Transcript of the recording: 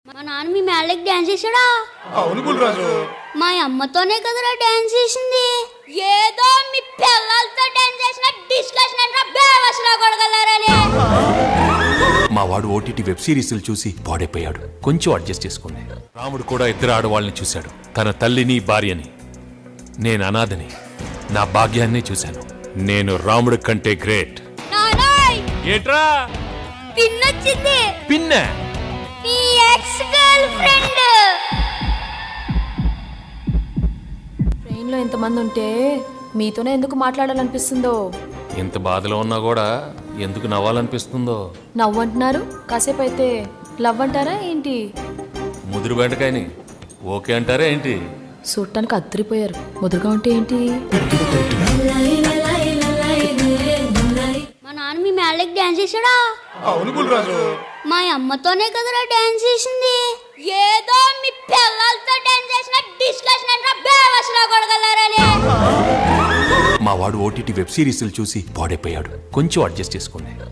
మా నాన్న మీ మేళ్ళకి డాన్స్ చేశాడా? అవును గుల్రాజు. మా అమ్మతోనే కదరా డాన్స్ చేసింది. ఏదో మీ పిల్లలతో డాన్స్ చేసిన డిస్కషన్ అంటే బేవసలా కొడగలరని. మా వాడు ఓటీటీ వెబ్ సిరీస్లు చూసి పాడైపోయాడు. కొంచెం అడ్జస్ట్ చేసుకుంది. రాముడు కూడా ఇద్దరు ఆడవాళ్ళని చూశాడు, తన తల్లిని భార్యని. నేను అనాథని, నా భాగ్యాన్ని చూశాను. నేను రాముడి కంటే గ్రేట్. ఏట్రా పిన్నొచ్చింది. పిన్న నీ ఎక్స్ గర్ల్ ఫ్రెండ్. ట్రైన్లో ఇంతమంది ఉంటే మీతోనే ఎందుకు మాట్లాడాలనిపిస్తుందో. ఎంత బాధలో ఉన్నా కూడా ఎందుకు నవ్వాలనిపిస్తుందో. నవ్వు అంటున్నారు, కాసేపు అయితే లవ్ అంటారా ఏంటి? ముదురు బెండకాయని ఓకే అంటారా ఏంటి? చూడటానికి అద్దరిపోయారు, ముదురుగా ఉంటే ఏంటి? మా నాన్న మీ మేళ్ళకి డాన్స్ చేశాడా? అవును గుల్రాజు. మా అమ్మతోనే కదరా డాన్స్ చేసింది. ఏదో మీ పిల్లలతో డాన్స్ చేసిన డిస్కషన్ అంటే బేవసలా కొడగలరని. మా వాడు ఓటీటీ వెబ్ సిరీస్లు చూసి పాడైపోయాడు. కొంచెం అడ్జస్ట్ చేసుకుంది.